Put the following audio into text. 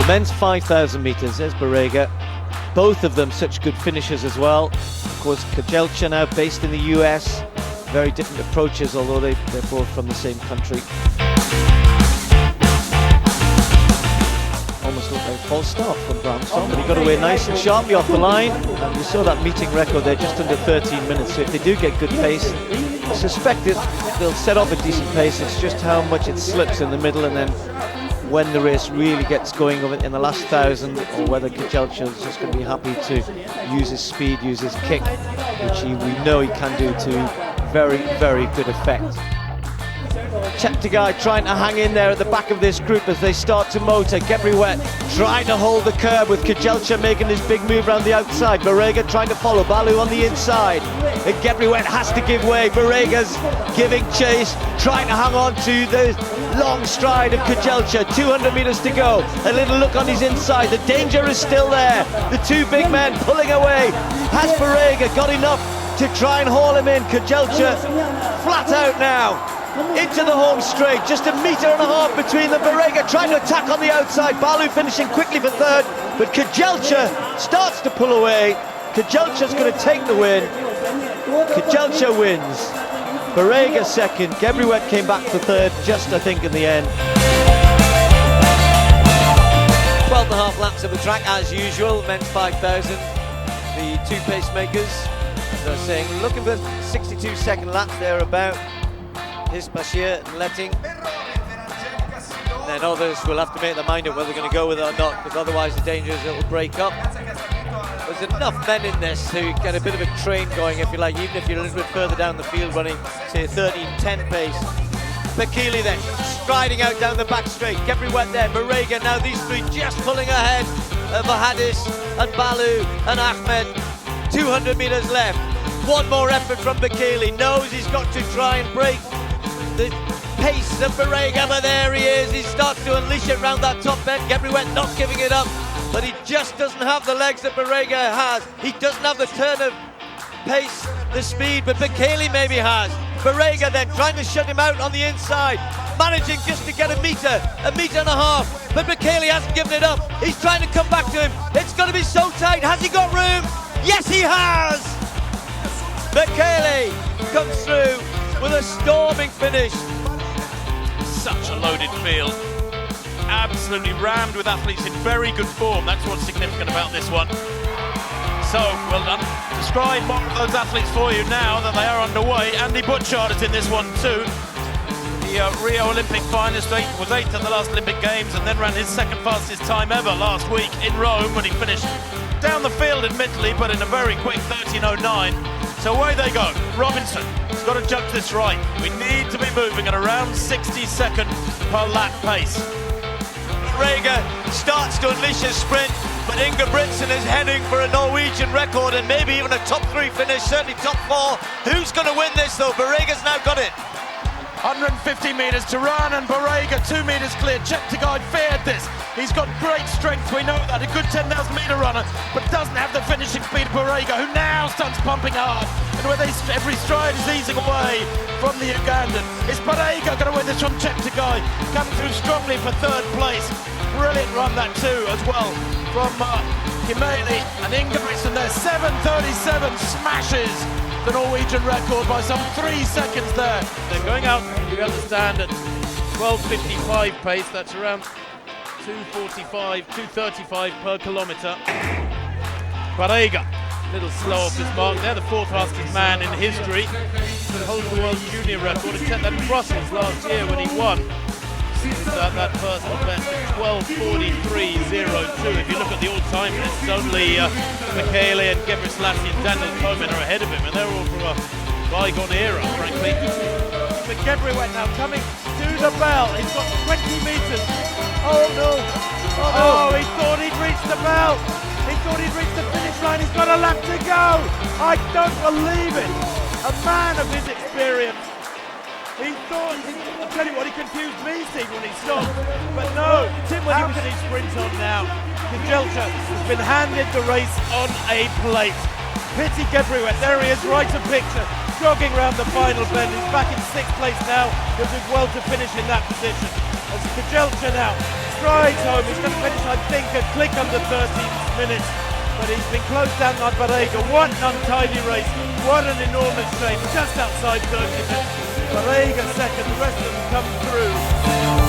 The men's 5,000 metres, there's Barega. Both of them such good finishers as well. Of course, Kejelcha now based in the US. Very different approaches, although they're both from the same country. Almost looked like a false start from Brownstone, but he got away nice and sharply off the line. And you saw that meeting record there, just under 13 minutes. So if they do get good pace, I suspect they'll set off a decent pace. It's just how much it slips in the middle, and then when the race really gets going in the last 1,000, or whether Kejelcha is just going to be happy to use his speed, use his kick, which we know he can do to very, very good effect. Cheptegei trying to hang in there at the back of this group as they start to motor. Gebrhiwet trying to hold the curb with Kejelcha making this big move around the outside. Barega trying to follow Balew on the inside. And Gebrhiwet has to give way. Barega's giving chase, trying to hang on to the long stride of Kejelcha. 200 metres to go. A little look on his inside. The danger is still there. The two big men pulling away. Has Barega got enough to try and haul him in? Kejelcha flat out now. Into the home straight, just 1.5 meters between them. Barega trying to attack on the outside. Balew finishing quickly for third, but Kejelcha starts to pull away. Kejelcha's going to take the win. Kejelcha wins. Barega second. Gebrhiwet came back for third, just I think in the end. 12.5 laps of the track as usual. Men's 5,000. The two pacemakers, as I was saying, looking for 62-second laps there about. Bashir and Letting. Then others will have to make their mind up whether they're going to go with it or not, because otherwise the danger is it'll break up. There's enough men in this to get a bit of a train going, if you like, even if you're a little bit further down the field running, say, 13:10 pace. Bekele then striding out down the back straight. Gebrhiwet there, Barega, now these three just pulling ahead of Hadis and Balew and Ahmed. 200 metres left. One more effort from Bekele. Knows he's got to try and break the pace of Barega, but there he is. He starts to unleash it round that top bend. Gebrhiwet not giving it up, but he just doesn't have the legs that Barega has. He doesn't have the turn of pace, the speed, but Bekele maybe has. Barega then trying to shut him out on the inside, managing just to get 1.5 meters, but Bekele hasn't given it up. He's trying to come back to him. It's going to be so tight. Has he got room? Yes, he has! Bekele comes through with a storming finish. Such a loaded field. Absolutely rammed with athletes in very good form. That's what's significant about this one. So, well done. Describe one of those athletes for you now that they are underway. Andy Butchart is in this one too. The Rio Olympic finalist, was 8th at the last Olympic Games and then ran his second fastest time ever last week in Rome when he finished down the field admittedly, but in a very quick 13:09. So away they go. Robinson has got to judge this right. We need to be moving at around 60 seconds per lap pace. Barega starts to unleash his sprint, but Ingebrigtsen is heading for a Norwegian record and maybe even a top 3 finish, certainly top 4. Who's going to win this though? Barega's now got it. 150 metres to run and Barega 2 metres clear. Cheptegei feared this. He's got great strength, we know that. A good 10,000 metre runner, but doesn't have the finishing speed of Barega, who now starts pumping hard. And where every stride is easing away from the Ugandan. Is Barega going to win this from Cheptegei? Coming through strongly for third place. Brilliant run that too, as well, from Kimeli and Ingebrigtsen there. 7:37 smashes the Norwegian record by some 3 seconds there. They're going out, you understand, at 12:55 pace. That's around 2:45, 2:35 per kilometre. Barega, a little slow off his mark. They're the 4th fastest man in history. Holds the world junior record. He set that in Brussels last year when he won. That personal best at 12:43.02. If you look at the all-time list, only Bekele and Gebrhiwet and Daniel Coleman are ahead of him, and they're all from a bygone era, frankly. But Gebrhiwet now coming to the bell. He's got 20 metres. Oh no! Oh, he thought he'd reached the bell. He thought he'd reached the finish line. He's got a lap to go. I don't believe it. A man of his experience. He thought, I'll tell you what, he confused me, Steve, when he stopped. But no, how can he sprint on now? Kejelcha has been handed the race on a plate. Pity Gebrhiwet, there he is, right of picture, jogging round the final bend. He's back in 6th place now. He'll do well to finish in that position. As Kejelcha now strides home. He's going to finish, I think, a click under 13 minutes. But he's been closed down by Barega. What an untidy race. What an enormous change. Just outside 30 minutes. Barega second. The rest of them come through.